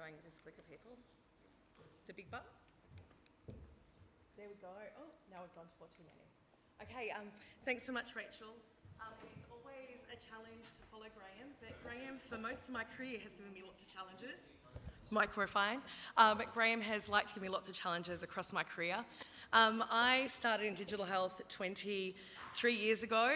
going with this clicker, people? The big button? There we go. Oh, now we've gone to 4 too many. Okay, thanks so much, Rachel. It's always a challenge to follow Graham, but Graham, for most of my career, has given me lots of challenges. Microphone. But Graham has liked to give me lots of challenges across my career. I started in digital health 23 years ago,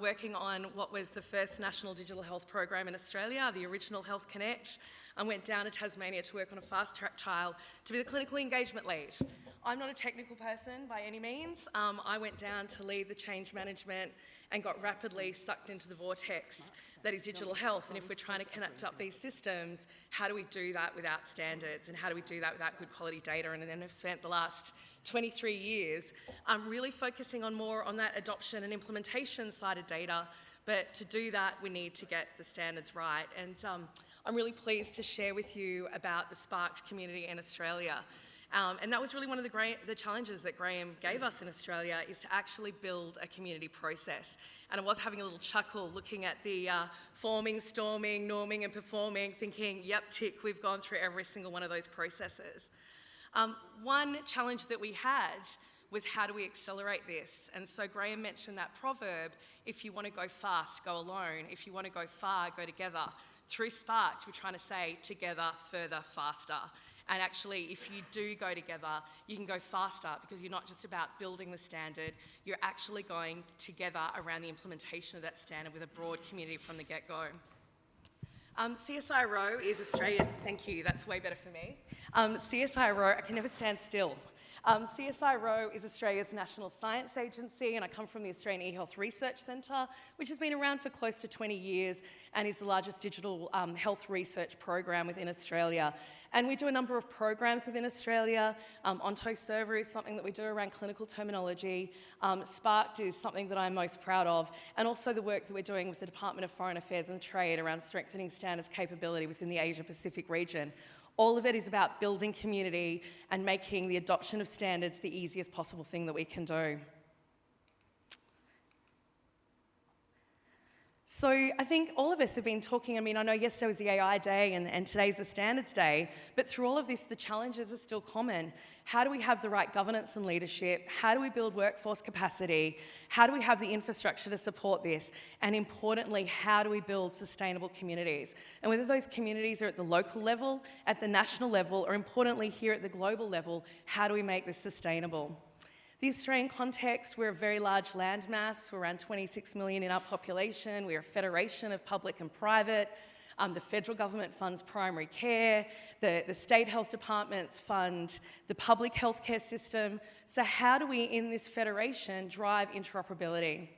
working on what was the first national digital health program in Australia, the original Health Connect. I went down to Tasmania to work on a fast-track trial to be the clinical engagement lead. I'm not a technical person by any means. I went down to lead the change management and got rapidly sucked into the vortex that is digital health. And if we're trying to connect up these systems, how do we do that without standards? And how do we do that without good quality data? And then I've spent the last 23 years really focusing on more on that adoption and implementation side of data. But to do that, we need to get the standards right. And I'm really pleased to share with you about the Sparked community in Australia. And that was really one of the challenges that Graham gave us in Australia, is to actually build a community process. And I was having a little chuckle looking at the forming, storming, norming and performing, thinking, yep, tick, we've gone through every single one of those processes. One challenge that we had was, how do we accelerate this? And so Graham mentioned that proverb, if you want to go fast, go alone. If you want to go far, go together. Through Sparked, we're trying to say together, further, faster. And actually, if you do go together, you can go faster, because you're not just about building the standard, you're actually going together around the implementation of that standard with a broad community from the get-go. CSIRO is Australia's, thank you, that's way better for me. CSIRO, I can never stand still. CSIRO is Australia's national science agency, and I come from the Australian eHealth Research Centre, which has been around for close to 20 years and is the largest digital health research program within Australia. And we do a number of programs within Australia. Onto Server is something that we do around clinical terminology. Sparked is something that I'm most proud of, and also the work that we're doing with the Department of Foreign Affairs and Trade around strengthening standards capability within the Asia-Pacific region. All of it is about building community and making the adoption of standards the easiest possible thing that we can do. So I think all of us have been talking, I mean, I know yesterday was the AI day and today's the standards day, but through all of this, the challenges are still common. How do we have the right governance and leadership? How do we build workforce capacity? How do we have the infrastructure to support this? And importantly, how do we build sustainable communities? And whether those communities are at the local level, at the national level, or importantly here at the global level, how do we make this sustainable? The Australian context, we're a very large landmass. We're around 26 million in our population. We're a federation of public and private. The federal government funds primary care. The state health departments fund the public healthcare system. So how do we, in this federation, drive interoperability?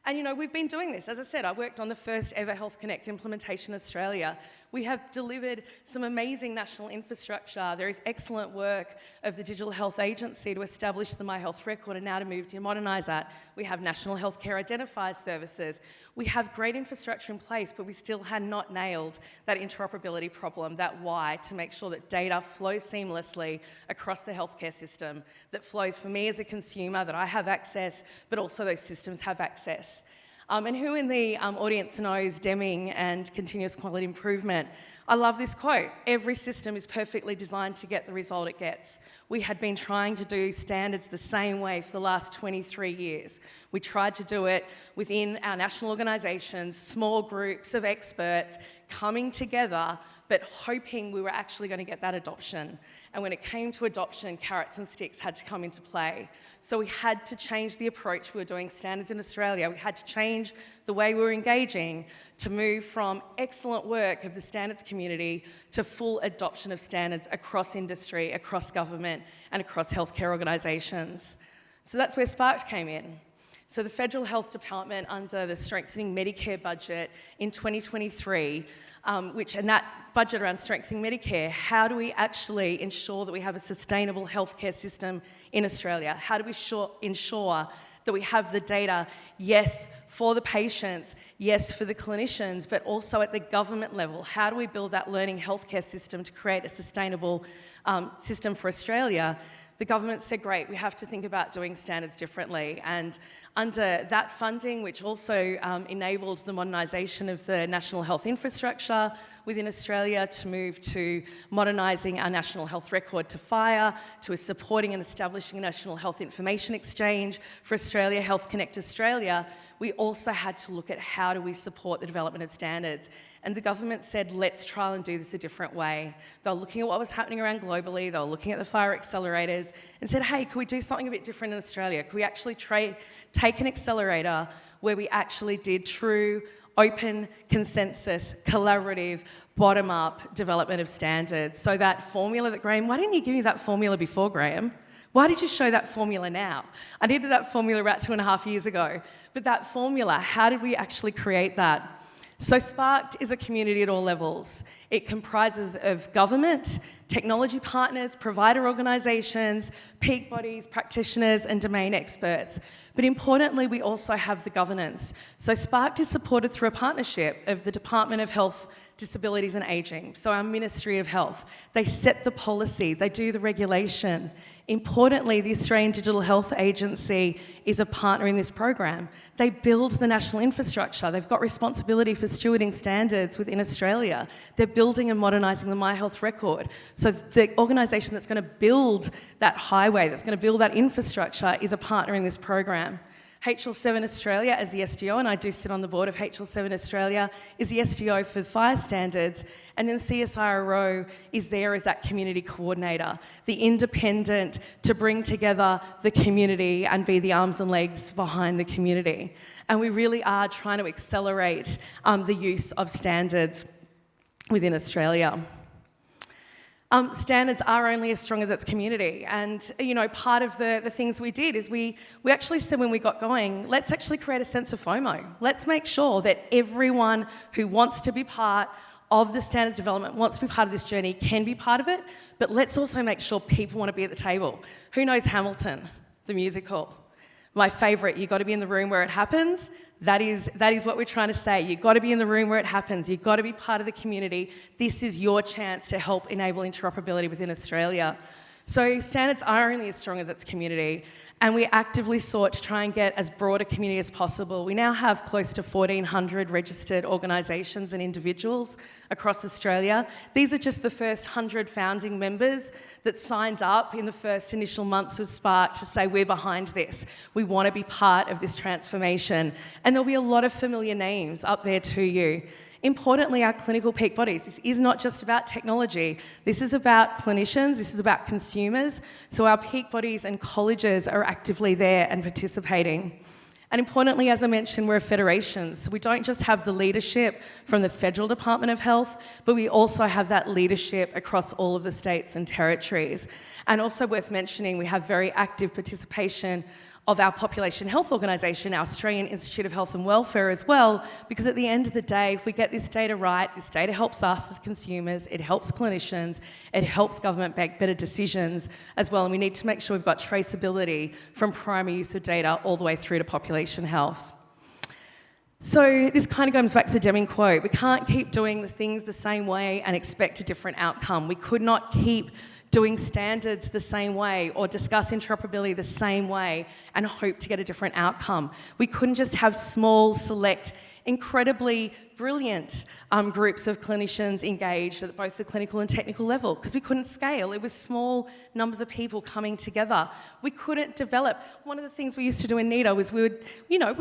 And you know, we've been doing this. As I said, I worked on the first ever Health Connect implementation in Australia. We have delivered some amazing national infrastructure. There is excellent work of the Digital Health Agency to establish the My Health Record and now to move to modernise that. We have National Healthcare Identifier Services. We have great infrastructure in place, but we still had not nailed that interoperability problem, that why, to make sure that data flows seamlessly across the healthcare system, that flows for me as a consumer, that I have access, but also those systems have access. And who in the audience knows Deming and continuous quality improvement? I love this quote. Every system is perfectly designed to get the result it gets. We had been trying to do standards the same way for the last 23 years. We tried to do it within our national organisations, small groups of experts coming together, but hoping we were actually going to get that adoption. And when it came to adoption, carrots and sticks had to come into play. So we had to change the approach we were doing standards in Australia. We had to change the way we were engaging to move from excellent work of the standards community to full adoption of standards across industry, across government, and across healthcare organisations. So that's where Sparked came in. So the Federal Health Department, under the Strengthening Medicare budget in 2023, and that budget around strengthening Medicare, how do we actually ensure that we have a sustainable healthcare system in Australia? How do we ensure that we have the data, yes, for the patients, yes, for the clinicians, but also at the government level? How do we build that learning healthcare system to create a sustainable system for Australia? The government said, great, we have to think about doing standards differently. And Under that funding, which also enabled the modernisation of the national health infrastructure within Australia to move to modernising our national health record to FHIR, to supporting and establishing a national health information exchange for Australia, Health Connect Australia, we also had to look at how do we support the development of standards. And the government said, let's try and do this a different way. They were looking at what was happening around globally, they were looking at the FHIR accelerators and said, hey, could we do something a bit different in Australia? Could we actually take an accelerator where we actually did true, open, consensus, collaborative, bottom-up development of standards? So that formula that Graham, why didn't you give me that formula before, Graham? Why did you show that formula now? I needed that formula about 2.5 years ago. But that formula, how did we actually create that? So Sparked is a community at all levels. It comprises of government, technology partners, provider organisations, peak bodies, practitioners and domain experts. But importantly, we also have the governance. So Sparked is supported through a partnership of the Department of Health, Disabilities and Ageing, so our Ministry of Health. They set the policy, they do the regulation. Importantly, the Australian Digital Health Agency is a partner in this program. They build the national infrastructure. They've got responsibility for stewarding standards within Australia. They're building and modernising the My Health record. So the organisation that's going to build that highway, that's going to build that infrastructure is a partner in this program. HL7 Australia as the SDO, and I do sit on the board of HL7 Australia, is the SDO for FHIR standards, and then CSIRO is there as that community coordinator, the independent to bring together the community and be the arms and legs behind the community. And we really are trying to accelerate the use of standards within Australia. Standards are only as strong as its community, and part of the things we did is we actually said when we got going, let's actually create a sense of FOMO. Let's make sure that everyone who wants to be part of the standards development, wants to be part of this journey, can be part of it, but let's also make sure people want to be at the table. Who knows Hamilton, the musical? My favourite, you've got to be in the room where it happens. That is what we're trying to say. You've got to be in the room where it happens. You've got to be part of the community. This is your chance to help enable interoperability within Australia. So standards are only as strong as its community, and we actively sought to try and get as broad a community as possible. We now have close to 1,400 registered organisations and individuals across Australia. These are just the first 100 founding members that signed up in the first initial months of Spark to say, we're behind this. We want to be part of this transformation. And there'll be a lot of familiar names up there to you. Importantly, our clinical peak bodies. This is not just about technology. This is about clinicians. This is about consumers. So our peak bodies and colleges are actively there and participating. And importantly, as I mentioned, we're a federation. So we don't just have the leadership from the Federal Department of Health, but we also have that leadership across all of the states and territories. And also worth mentioning, we have very active participation of our population health organisation, our Australian Institute of Health and Welfare as well, because at the end of the day, if we get this data right, this data helps us as consumers, it helps clinicians, it helps government make better decisions as well, and we need to make sure we've got traceability from primary use of data all the way through to population health. So this kind of goes back to the Deming quote. We can't keep doing the things the same way and expect a different outcome. We could not keep doing standards the same way or discuss interoperability the same way and hope to get a different outcome. We couldn't just have small, select, incredibly brilliant groups of clinicians engaged at both the clinical and technical level because we couldn't scale. It was small numbers of people coming together. We couldn't develop. One of the things we used to do in NIDA was we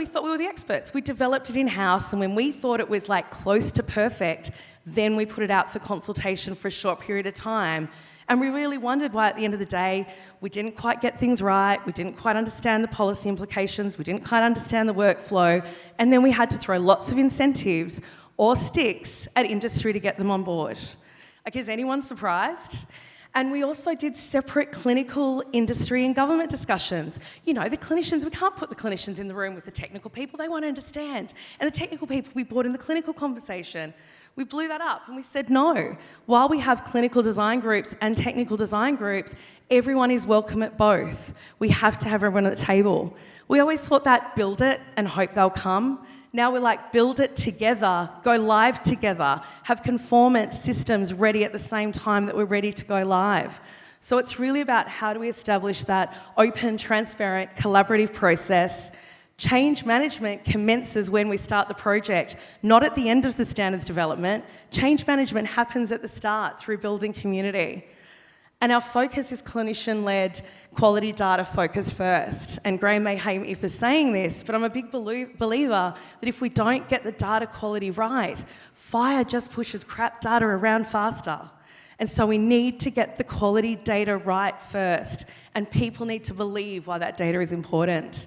thought we were the experts. We developed it in-house, and when we thought it was like close to perfect, then we put it out for consultation for a short period of time. And we really wondered why at the end of the day, we didn't quite get things right, we didn't quite understand the policy implications, we didn't quite understand the workflow, and then we had to throw lots of incentives or sticks at industry to get them on board. Like, is anyone surprised? And we also did separate clinical, industry and government discussions. The clinicians, we can't put the clinicians in the room with the technical people, they won't understand. And the technical people we brought in the clinical conversation. We blew that up and we said no. While we have clinical design groups and technical design groups, everyone is welcome at both. We have to have everyone at the table. We always thought that build it and hope they'll come. Now we're like, build it together, go live together, have conformant systems ready at the same time that we're ready to go live. So it's really about how do we establish that open, transparent, collaborative process Change management commences when we start the project, not at the end of the standards development. Change management happens at the start through building community. And our focus is clinician-led, quality data focus first. And Graham may hate me for saying this, but I'm a big believer that if we don't get the data quality right, fire just pushes crap data around faster. And so we need to get the quality data right first, and people need to believe why that data is important.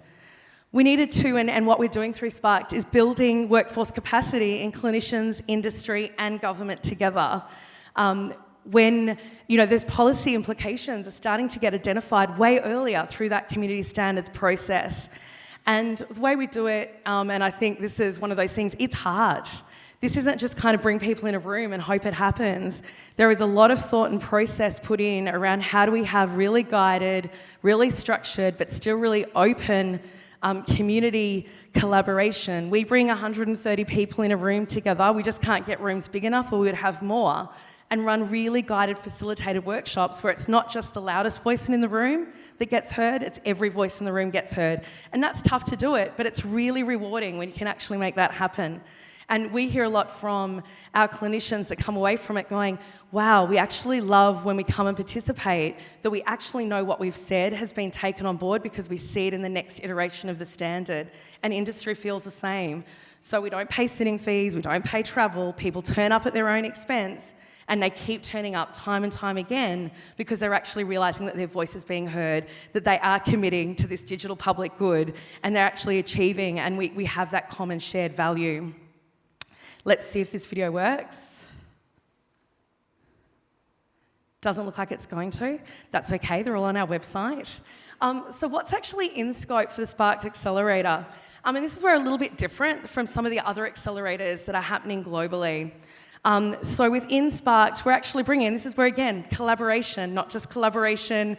We needed to, and what we're doing through Sparked is building workforce capacity in clinicians, industry, and government together. When there's policy implications are starting to get identified way earlier through that community standards process. And the way we do it, and I think this is one of those things, it's hard. This isn't just kind of bring people in a room and hope it happens. There is a lot of thought and process put in around how do we have really guided, really structured, but still really open community collaboration. We bring 130 people in a room together. We just can't get rooms big enough, or we would have more, and run really guided, facilitated workshops where it's not just the loudest voice in the room that gets heard, it's every voice in the room gets heard. And that's tough to do it, but it's really rewarding when you can actually make that happen. And we hear a lot from our clinicians that come away from it going, wow, we actually love when we come and participate, that we actually know what we've said has been taken on board because we see it in the next iteration of the standard. And industry feels the same. So we don't pay sitting fees, we don't pay travel, people turn up at their own expense, and they keep turning up time and time again because they're actually realising that their voice is being heard, that they are committing to this digital public good, and they're actually achieving, and we have that common shared value. Let's see if this video works. Doesn't look like it's going to. That's okay, they're all on our website. So what's actually in scope for the Sparked Accelerator? And this is where a little bit different from some of the other accelerators that are happening globally. So within Sparked, we're actually bringing, this is where again, collaboration, not just collaboration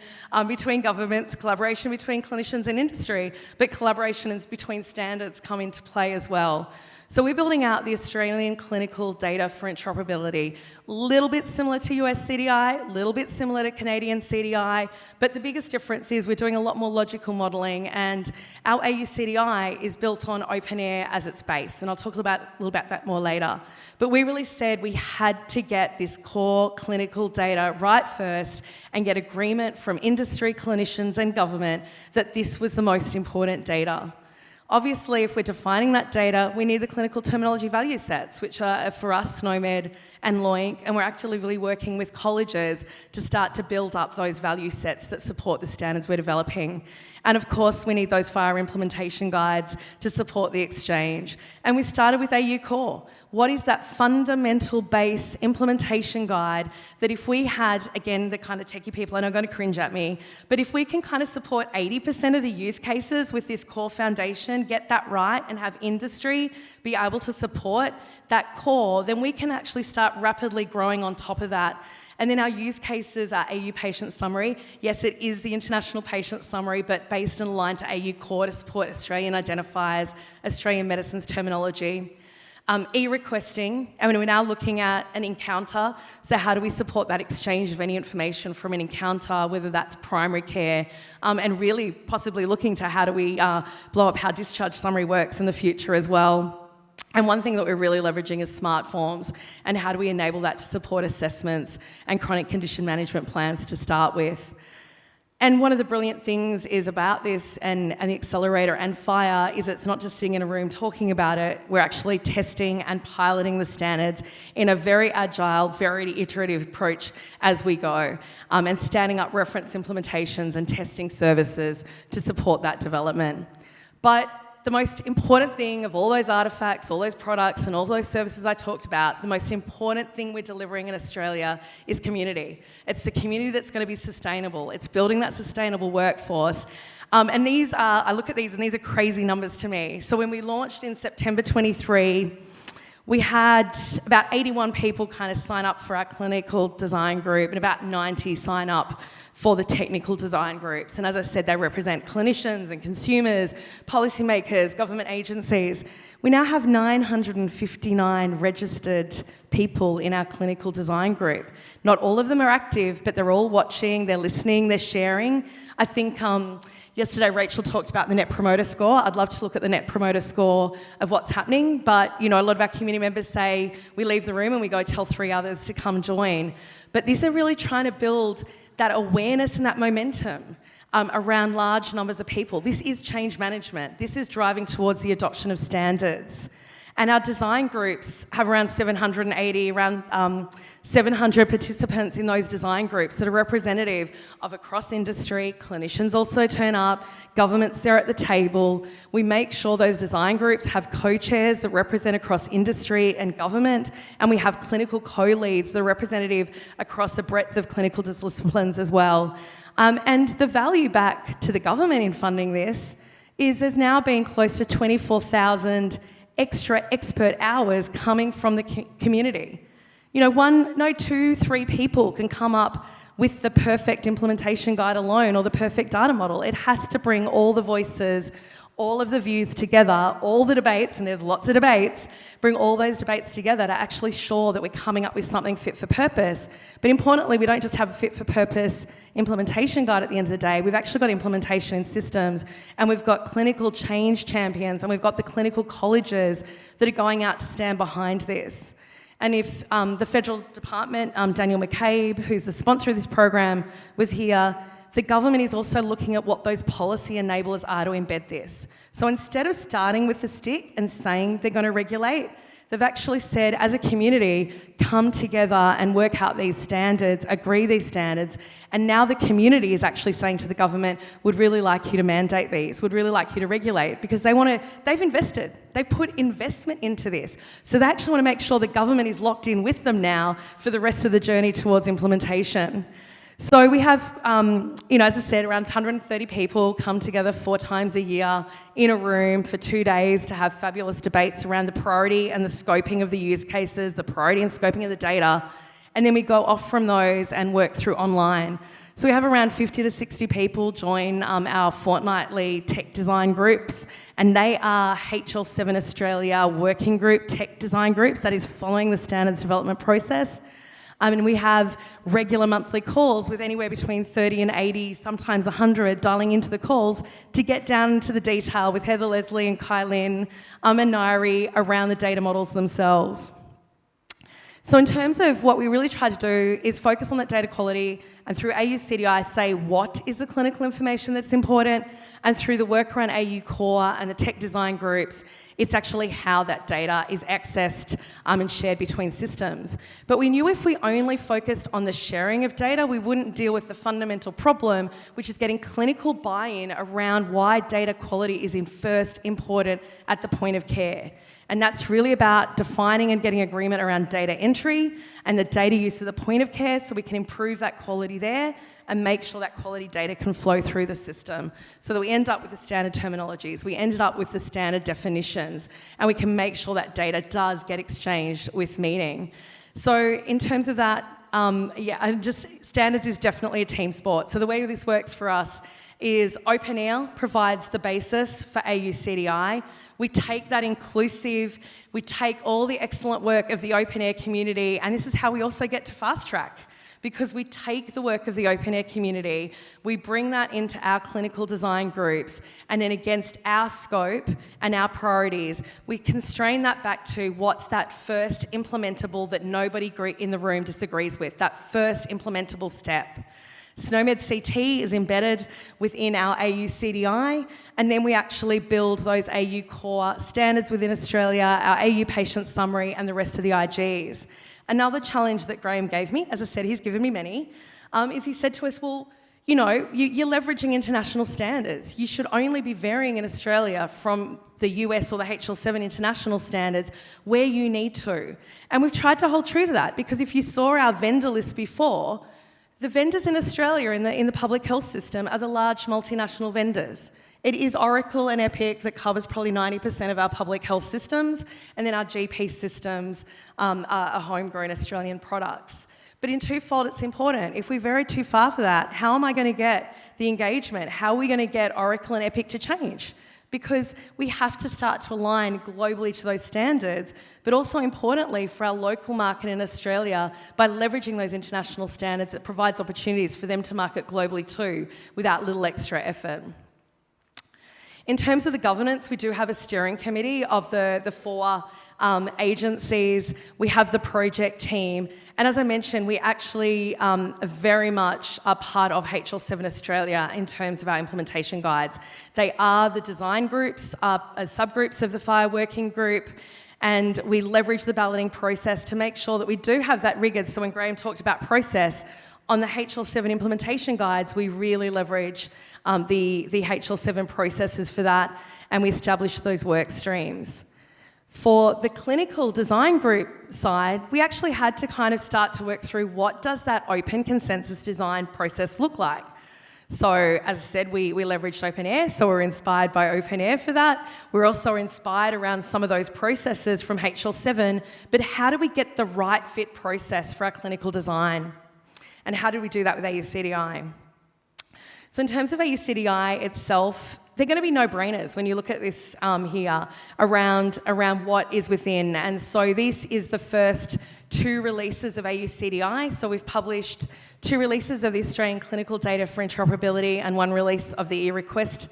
between governments, collaboration between clinicians and industry, but collaborations between standards come into play as well. So we're building out the Australian clinical data for interoperability. Little bit similar to US CDI, little bit similar to Canadian CDI, but the biggest difference is we're doing a lot more logical modelling, and our AU CDI is built on openEHR as its base, and I'll talk a little about that more later. But we really said we had to get this core clinical data right first and get agreement from industry, clinicians and government that this was the most important data. Obviously, if we're defining that data, we need the clinical terminology value sets, which are for us, SNOMED and LOINC, and we're actually really working with colleges to start to build up those value sets that support the standards we're developing. And of course, we need those FHIR implementation guides to support the exchange. And we started with AU Core. What is that fundamental base implementation guide that if we had, again, the kind of techie people, I know are going to cringe at me, but if we can kind of support 80% of the use cases with this core foundation, get that right and have industry be able to support that core, then we can actually start rapidly growing on top of that. And then our use cases are AU Patient Summary. Yes, it is the International Patient Summary, but based and aligned to AU Core to support Australian identifiers, Australian medicines terminology. E-requesting, and we're now looking at an encounter. So how do we support that exchange of any information from an encounter, whether that's primary care, and really possibly looking to how do we blow up how discharge summary works in the future as well. And one thing that we're really leveraging is smart forms, and how do we enable that to support assessments and chronic condition management plans to start with. And one of the brilliant things is about this and the accelerator and FHIR is it's not just sitting in a room talking about it, we're actually testing and piloting the standards in a very agile, very iterative approach as we go, and standing up reference implementations and testing services to support that development. But the most important thing of all those artefacts, all those products and all those services I talked about, the most important thing we're delivering in Australia is community. It's the community that's going to be sustainable. It's building that sustainable workforce. And these are, I look at these and these are crazy numbers to me. So when we launched in September 23, we had about 81 people kind of sign up for our clinical design group and about 90 sign up for the technical design groups. And as I said, they represent clinicians and consumers, policymakers, government agencies. We now have 959 registered people in our clinical design group. Not all of them are active, but they're all watching, they're listening, they're sharing. I think Yesterday, Rachel talked about the Net Promoter Score. I'd love to look at the Net Promoter Score of what's happening, but a lot of our community members say we leave the room and we go tell 3 others to come join. But these are really trying to build that awareness and that momentum around large numbers of people. This is change management. This is driving towards the adoption of standards. And our design groups have around 780, around 700 participants in those design groups that are representative of across industry. Clinicians also turn up, governments there at the table. We make sure those design groups have co-chairs that represent across industry and government, and we have clinical co-leads that are representative across a breadth of clinical disciplines as well. And the value back to the government in funding this is there's now been close to 24,000 extra expert hours coming from the community. 2, 3 people can come up with the perfect implementation guide alone or the perfect data model. It has to bring all the voices, all of the views together, all the debates, and there's lots of debates, bring all those debates together to actually ensure that we're coming up with something fit for purpose. But importantly, we don't just have a fit for purpose implementation guide at the end of the day. We've actually got implementation in systems, and we've got clinical change champions, and we've got the clinical colleges that are going out to stand behind this. And if the federal department, Daniel McCabe, who's the sponsor of this program, was here, the government is also looking at what those policy enablers are to embed this. So instead of starting with the stick and saying they're going to regulate, they've actually said, as a community, come together and work out these standards, agree these standards, and now the community is actually saying to the government, would really like you to mandate these, would really like you to regulate, because they've invested, they've put investment into this. So they actually want to make sure the government is locked in with them now for the rest of the journey towards implementation. So we have, as I said, around 130 people come together 4 times a year in a room for 2 days to have fabulous debates around the priority and the scoping of the use cases, the priority and scoping of the data, and then we go off from those and work through online. So we have around 50 to 60 people join our fortnightly tech design groups, and they are HL7 Australia working group tech design groups that is following the standards development process. And we have regular monthly calls with anywhere between 30 and 80, sometimes 100, dialing into the calls to get down into the detail with Heather, Leslie and Kylin and Nairi around the data models themselves. So in terms of what we really try to do is focus on that data quality, and through AU CDI say what is the clinical information that's important, and through the work around AU Core and the tech design groups, it's actually how that data is accessed and shared between systems. But we knew if we only focused on the sharing of data, we wouldn't deal with the fundamental problem, which is getting clinical buy-in around why data quality is first important at the point of care. And that's really about defining and getting agreement around data entry and the data use at the point of care, so we can improve that quality there and make sure that quality data can flow through the system so that we end up with the standard terminologies, we ended up with the standard definitions, and we can make sure that data does get exchanged with meaning. So in terms of that, standards is definitely a team sport. So the way this works for us is openEHR provides the basis for AU CDI. We take that inclusive, we take all the excellent work of the openEHR community, and this is how we also get to fast track. Because we take the work of the openEHR community, we bring that into our clinical design groups, and then against our scope and our priorities, we constrain that back to what's that first implementable that nobody in the room disagrees with, that first implementable step. SNOMED CT is embedded within our AU CDI, and then we actually build those AU core standards within Australia, our AU patient summary, and the rest of the IGs. Another challenge that Graham gave me, as I said, he's given me many, is he said to us, well, you're leveraging international standards. You should only be varying in Australia from the US or the HL7 international standards where you need to. And we've tried to hold true to that, because if you saw our vendor list before, the vendors in Australia in the public health system are the large multinational vendors. It is Oracle and Epic that covers probably 90% of our public health systems, and then our GP systems are homegrown Australian products. But in twofold, it's important. If we vary too far for that, how am I going to get the engagement? How are we going to get Oracle and Epic to change? Because we have to start to align globally to those standards, but also importantly for our local market in Australia, by leveraging those international standards, it provides opportunities for them to market globally too, without little extra effort. In terms of the governance, we do have a steering committee of the four agencies. We have the project team. And as I mentioned, we actually very much are part of HL7 Australia in terms of our implementation guides. They are the design groups, subgroups of the FIRE working group, and we leverage the balloting process to make sure that we do have that rigor. So when Graham talked about process, on the HL7 implementation guides, we really leverage the HL7 processes for that, and we establish those work streams. For the clinical design group side, we actually had to kind of start to work through what does that open consensus design process look like. So as I said, we leveraged openEHR, so we're inspired by openEHR for that. We're also inspired around some of those processes from HL7, but how do we get the right fit process for our clinical design? And how do we do that with AUCDI? So in terms of AUCDI itself, they're going to be no-brainers when you look at this here around what is within. And so this is the first 2 releases of AUCDI. So we've published 2 releases of the Australian Clinical Data for Interoperability and 1 release of the eRequest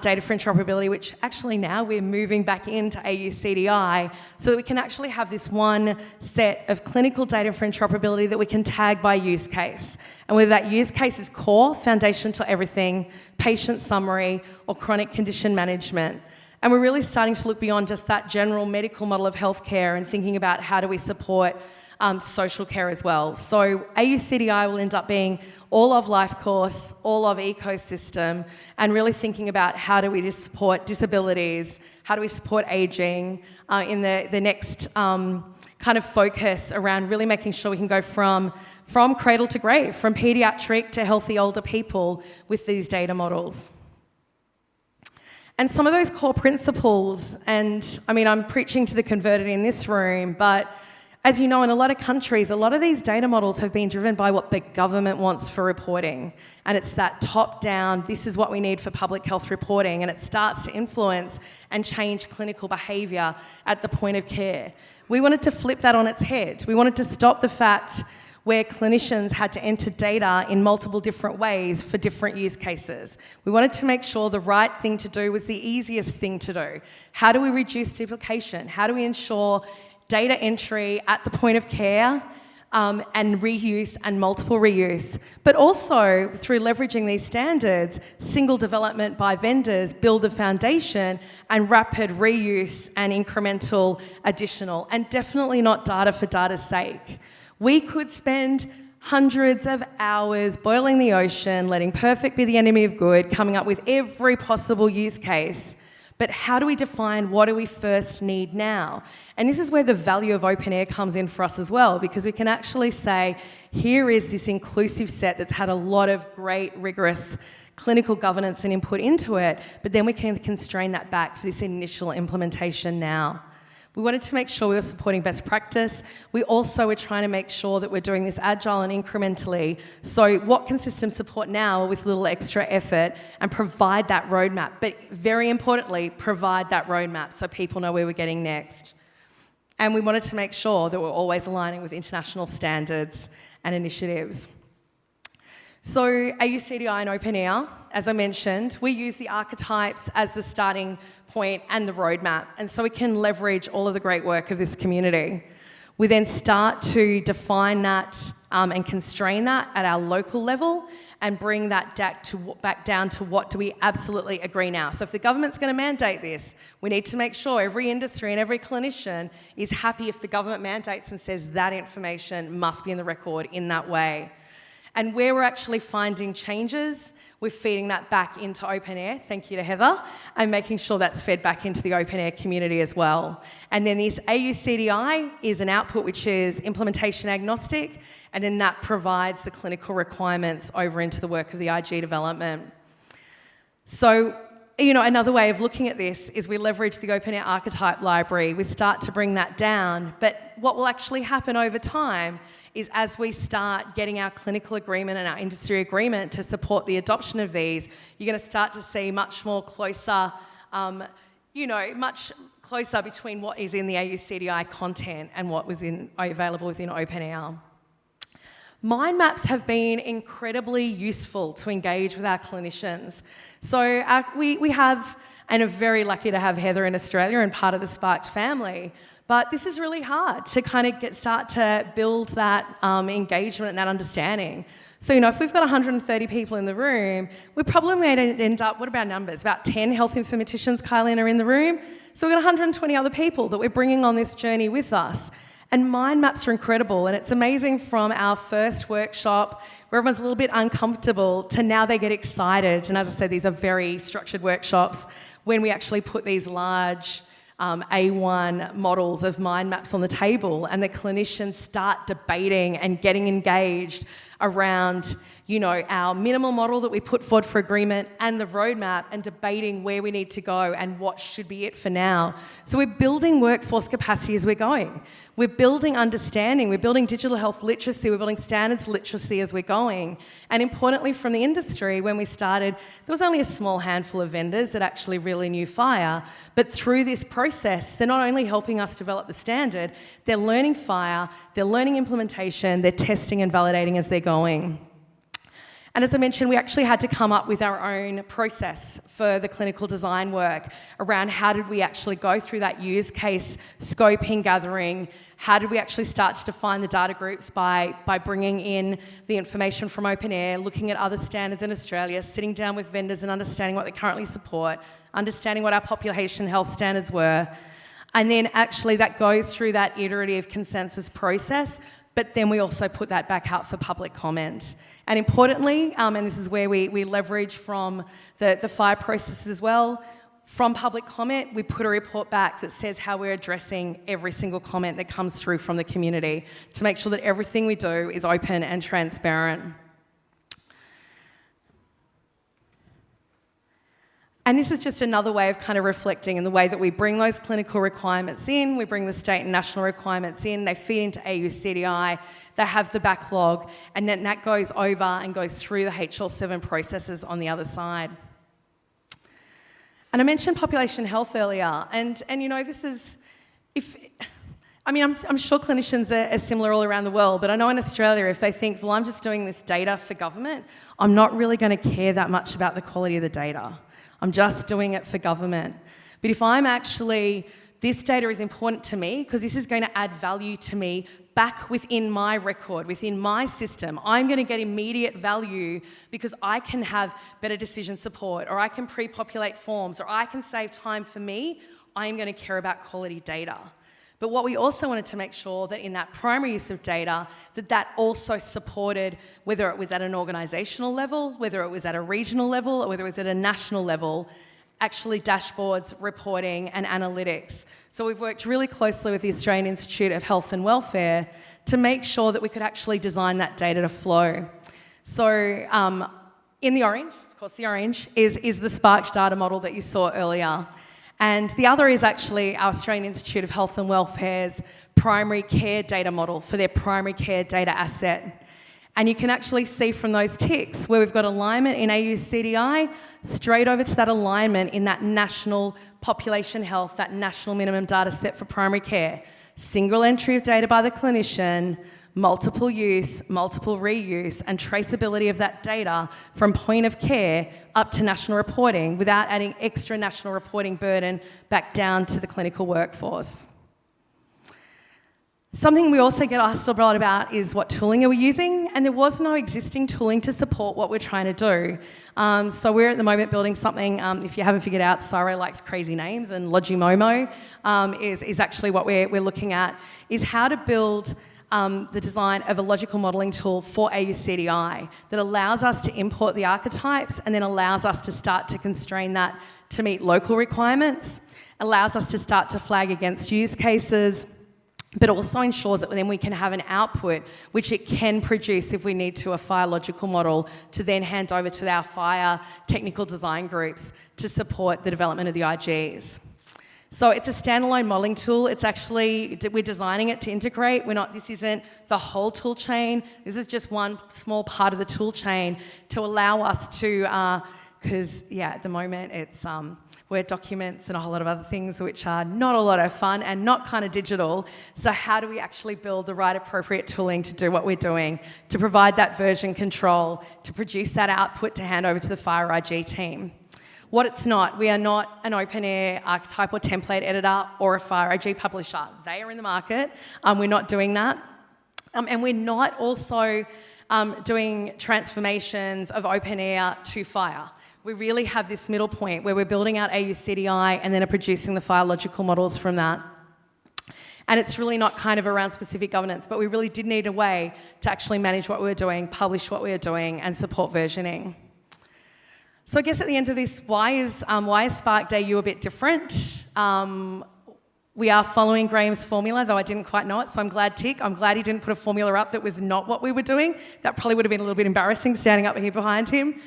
data for interoperability, which actually now we're moving back into AUCDI so that we can actually have this one set of clinical data for interoperability that we can tag by use case. And whether that use case is core, foundation to everything, patient summary, or chronic condition management. And we're really starting to look beyond just that general medical model of healthcare and thinking about how do we support social care as well. So AUCDI will end up being all of life course, all of ecosystem, and really thinking about how do we support disabilities, how do we support aging in the next kind of focus around really making sure we can go from cradle to grave, from pediatric to healthy older people with these data models. And some of those core principles, and I mean, I'm preaching to the converted in this room, but as you know, in a lot of countries, a lot of these data models have been driven by what the government wants for reporting. And it's that top-down, this is what we need for public health reporting, and it starts to influence and change clinical behaviour at the point of care. We wanted to flip that on its head. We wanted to stop the fact where clinicians had to enter data in multiple different ways for different use cases. We wanted to make sure the right thing to do was the easiest thing to do. How do we reduce duplication? How do we ensure data entry at the point of care and reuse and multiple reuse, but also through leveraging these standards, single development by vendors, build a foundation, and rapid reuse and incremental additional, and definitely not data for data's sake. We could spend hundreds of hours boiling the ocean, letting perfect be the enemy of good, coming up with every possible use case. But how do we define what do we first need now? And this is where the value of openEHR comes in for us as well, because we can actually say, here is this inclusive set that's had a lot of great, rigorous clinical governance and input into it, but then we can constrain that back for this initial implementation now. We wanted to make sure we were supporting best practice. We also were trying to make sure that we're doing this agile and incrementally. So what can systems support now with a little extra effort and provide that roadmap? But very importantly, provide that roadmap so people know where we're getting next. And we wanted to make sure that we're always aligning with international standards and initiatives. So AUCDI and openEHR, as I mentioned, we use the archetypes as the starting point and the roadmap, and so we can leverage all of the great work of this community. We then start to define that and constrain that at our local level and bring that back down to what do we absolutely agree now. So if the government's going to mandate this, we need to make sure every industry and every clinician is happy if the government mandates and says that information must be in the record in that way. And where we're actually finding changes, we're feeding that back into openEHR, thank you to Heather, and making sure that's fed back into the openEHR community as well. And then this AUCDI is an output which is implementation agnostic, and then that provides the clinical requirements over into the work of the IG development. So, you know, another way of looking at this is we leverage the openEHR archetype library. We start to bring that down, but what will actually happen over time is as we start getting our clinical agreement and our industry agreement to support the adoption of these, you're going to start to see much more closer, much closer between what is in the AUCDI content and what was available within openEHR. Mind maps have been incredibly useful to engage with our clinicians. So we have and are very lucky to have Heather in Australia and part of the Sparked family. But this is really hard to kind of start to build that engagement and that understanding. So, if we've got 130 people in the room, we probably may end up, what are our numbers? About 10 health informaticians, Kylie, are in the room. So we've got 120 other people that we're bringing on this journey with us. And mind maps are incredible, and it's amazing from our first workshop where everyone's a little bit uncomfortable to now they get excited. And as I said, these are very structured workshops when we actually put these large A1 models of mind maps on the table and the clinicians start debating and getting engaged around our minimal model that we put forward for agreement and the roadmap, and debating where we need to go and what should be it for now. So we're building workforce capacity as we're going. We're building understanding, we're building digital health literacy, we're building standards literacy as we're going. And importantly, from the industry, when we started, there was only a small handful of vendors that actually really knew FHIR, but through this process, they're not only helping us develop the standard, they're learning FHIR, they're learning implementation, they're testing and validating as they're going. And as I mentioned, we actually had to come up with our own process for the clinical design work around how did we actually go through that use case scoping, gathering, how did we actually start to define the data groups by bringing in the information from openEHR, looking at other standards in Australia, sitting down with vendors and understanding what they currently support, understanding what our population health standards were, and then actually that goes through that iterative consensus process, but then we also put that back out for public comment. And importantly, and this is where we leverage from the FHIR process as well, from public comment, we put a report back that says how we're addressing every single comment that comes through from the community to make sure that everything we do is open and transparent. And this is just another way of kind of reflecting in the way that we bring those clinical requirements in, we bring the state and national requirements in, they feed into AU-CDI, they have the backlog, and then that goes over and goes through the HL7 processes on the other side. And I mentioned population health earlier, and this is, I'm sure clinicians are similar all around the world, but I know in Australia, if they think, well, I'm just doing this data for government, I'm not really going to care that much about the quality of the data. I'm just doing it for government. But if I'm actually, this data is important to me because this is going to add value to me back within my record, within my system. I'm going to get immediate value because I can have better decision support, or I can pre-populate forms, or I can save time for me. I am going to care about quality data. But what we also wanted to make sure that in that primary use of data, that also supported, whether it was at an organisational level, whether it was at a regional level, or whether it was at a national level, actually dashboards, reporting and analytics. So we've worked really closely with the Australian Institute of Health and Welfare to make sure that we could actually design that data to flow. So in the orange, of course the orange, is the Sparked data model that you saw earlier. And the other is actually our Australian Institute of Health and Welfare's primary care data model for their primary care data asset. And you can actually see from those ticks where we've got alignment in AU-CDI, straight over to that alignment in that national population health, that national minimum data set for primary care. Single entry of data by the clinician, multiple use, multiple reuse, and traceability of that data from point of care up to national reporting without adding extra national reporting burden back down to the clinical workforce. Something we also get asked a lot about is what tooling are we using, and there was no existing tooling to support what we're trying to do. So we're at the moment building something, if you haven't figured out, CSIRO likes crazy names, and Logimomo is actually what we're looking at, is how to build the design of a logical modelling tool for AU-CDI that allows us to import the archetypes and then allows us to start to constrain that to meet local requirements, allows us to start to flag against use cases, but also ensures that then we can have an output which it can produce if we need to, a FHIR logical model, to then hand over to our FHIR technical design groups to support the development of the IGs. So it's a standalone modelling tool. It's actually, we're designing it to integrate. This isn't the whole tool chain. This is just one small part of the tool chain to allow us to, because at the moment it's Word documents and a whole lot of other things which are not a lot of fun and not kind of digital. So how do we actually build the right appropriate tooling to do what we're doing, to provide that version control, to produce that output to hand over to the FHIR IG team? What it's not, we are not an open-air archetype or template editor or a Fire IG publisher. They are in the market. We're not doing that. And we're not also doing transformations of open-air to Fire. We really have this middle point where we're building out AUCDI and then are producing the Fire logical models from that. And it's really not kind of around specific governance, but we really did need a way to actually manage what we were doing, publish what we were doing, and support versioning. So I guess at the end of this, why is Spark Day U a bit different? We are following Graham's formula, though I didn't quite know it, so I'm glad he didn't put a formula up that was not what we were doing. That probably would have been a little bit embarrassing standing up here behind him.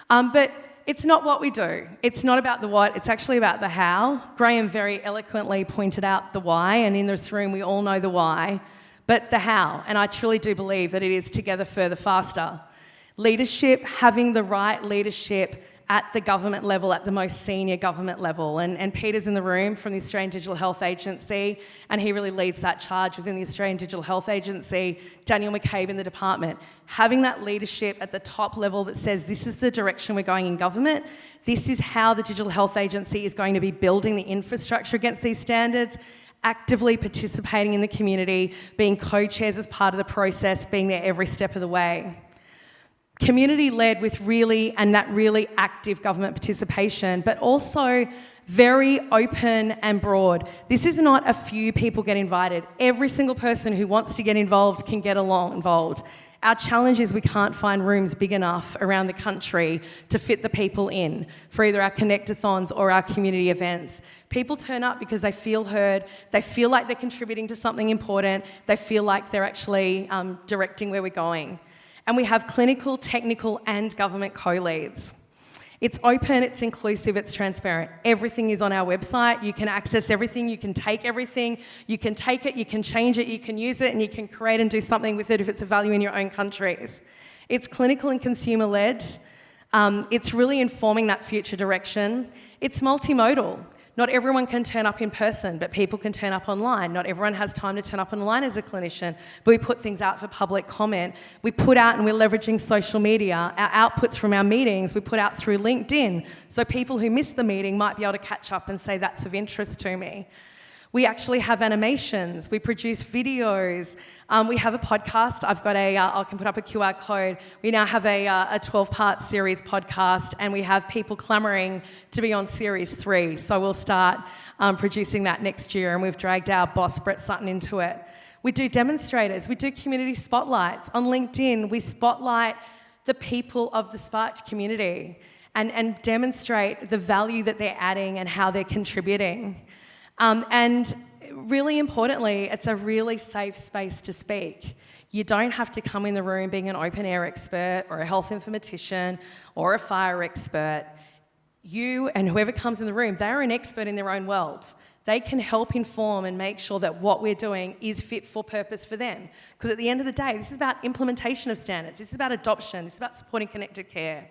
But it's not what we do. It's not about the what, it's actually about the how. Graham very eloquently pointed out the why, and in this room we all know the why, but the how. And I truly do believe that it is together, further, faster. Leadership, having the right leadership at the government level, at the most senior government level. And Peter's in the room from the Australian Digital Health Agency, and he really leads that charge within the Australian Digital Health Agency. Daniel McCabe in the department. Having that leadership at the top level that says this is the direction we're going in government, this is how the Digital Health Agency is going to be building the infrastructure against these standards, actively participating in the community, being co-chairs as part of the process, being there every step of the way. Community-led with really active government participation, but also very open and broad. This is not a few people get invited. Every single person who wants to get involved can get involved. Our challenge is we can't find rooms big enough around the country to fit the people in for either our connect-a-thons or our community events. People turn up because they feel heard, they feel like they're contributing to something important, they feel like they're actually directing where we're going. And we have clinical, technical, and government co-leads. It's open, it's inclusive, it's transparent. Everything is on our website. You can access everything, you can take everything. You can take it, you can change it, you can use it, and you can create and do something with it if it's of value in your own countries. It's clinical and consumer-led. It's really informing that future direction. It's multimodal. Not everyone can turn up in person, but people can turn up online. Not everyone has time to turn up online as a clinician, but we put things out for public comment. We put out, and we're leveraging social media. Our outputs from our meetings, we put out through LinkedIn, so people who miss the meeting might be able to catch up and say, that's of interest to me. We actually have animations, we produce videos, we have a podcast. I can put up a QR code. We now have a 12-part series podcast, and we have people clamoring to be on series 3. So we'll start producing that next year, and we've dragged our boss, Brett Sutton, into it. We do demonstrators, we do community spotlights. On LinkedIn, we spotlight the people of the Sparked community and demonstrate the value that they're adding and how they're contributing. And really importantly, it's a really safe space to speak. You don't have to come in the room being an open-air expert or a health informatician or a fire expert. You and whoever comes in the room, they're an expert in their own world. They can help inform and make sure that what we're doing is fit for purpose for them. Because at the end of the day, this is about implementation of standards. This is about adoption. This is about supporting connected care.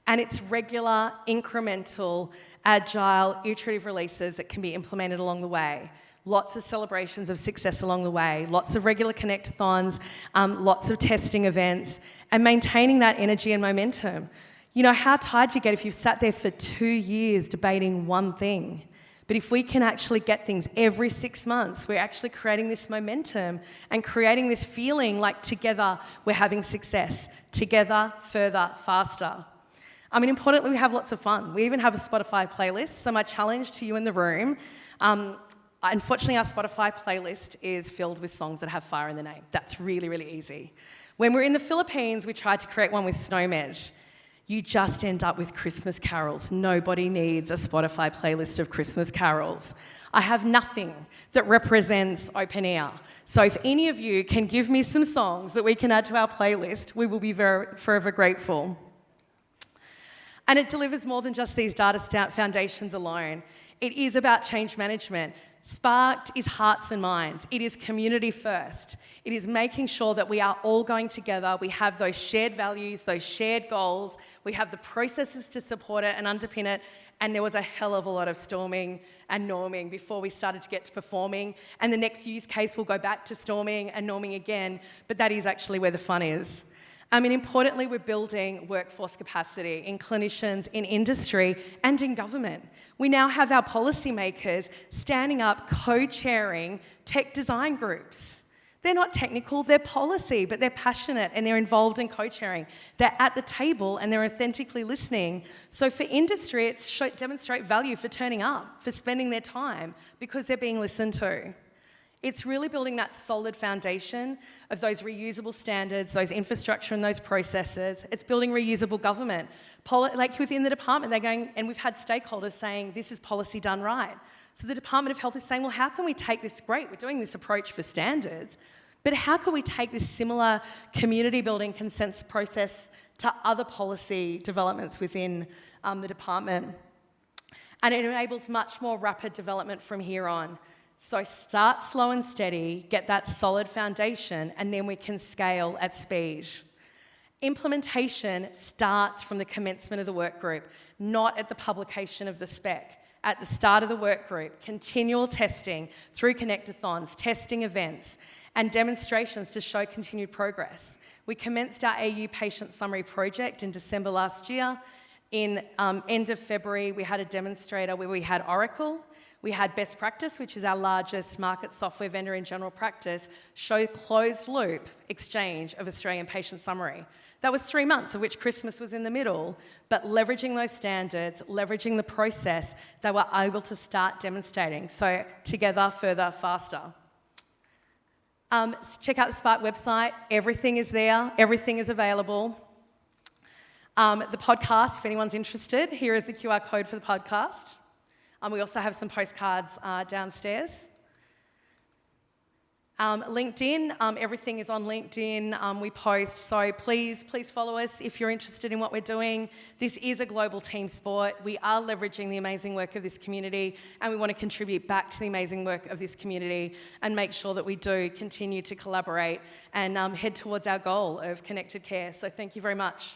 And it's regular, incremental, agile, iterative releases that can be implemented along the way. Lots of celebrations of success along the way, lots of regular connect-a-thons, lots of testing events, and maintaining that energy and momentum. You know how tired you get if you've sat there for 2 years debating one thing. But if we can actually get things every 6 months, we're actually creating this momentum and creating this feeling like together we're having success. Together, further, faster. I mean, importantly, we have lots of fun. We even have a Spotify playlist. So my challenge to you in the room, unfortunately, our Spotify playlist is filled with songs that have fire in the name. That's really, really easy. When we're in the Philippines, we tried to create one with Snowmedge. You just end up with Christmas carols. Nobody needs a Spotify playlist of Christmas carols. I have nothing that represents open-air. So if any of you can give me some songs that we can add to our playlist, we will be forever grateful. And it delivers more than just these data foundations alone. It is about change management. Sparked is hearts and minds. It is community first. It is making sure that we are all going together. We have those shared values, those shared goals. We have the processes to support it and underpin it. And there was a hell of a lot of storming and norming before we started to get to performing. And the next use case will go back to storming and norming again. But that is actually where the fun is. I mean, importantly, we're building workforce capacity in clinicians, in industry, and in government. We now have our policymakers standing up, co-chairing tech design groups. They're not technical, they're policy, but they're passionate and they're involved in co-chairing. They're at the table and they're authentically listening. So for industry, it's demonstrate value for turning up, for spending their time, because they're being listened to. It's really building that solid foundation of those reusable standards, those infrastructure and those processes. It's building reusable government. Like within the department, they're going, and we've had stakeholders saying, this is policy done right. So the Department of Health is saying, well, how can we take this, great, we're doing this approach for standards, but how can we take this similar community building consensus process to other policy developments within the department? And it enables much more rapid development from here on. So start slow and steady, get that solid foundation, and then we can scale at speed. Implementation starts from the commencement of the work group, not at the publication of the spec. At the start of the work group, continual testing through connectathons, testing events, and demonstrations to show continued progress. We commenced our AU patient summary project in December last year. In end of February, we had a demonstrator where we had Oracle. We had Best Practice, which is our largest market software vendor in general practice, show closed loop exchange of Australian patient summary. That was 3 months, of which Christmas was in the middle, but leveraging those standards, leveraging the process, they were able to start demonstrating. So together, further, faster. Check out the Spark website. Everything is there. Everything is available. The podcast, if anyone's interested, here is the QR code for the podcast. We also have some postcards downstairs. LinkedIn, everything is on LinkedIn. We post, so please follow us if you're interested in what we're doing. This is a global team sport. We are leveraging the amazing work of this community, and we want to contribute back to the amazing work of this community and make sure that we do continue to collaborate and head towards our goal of connected care. So thank you very much.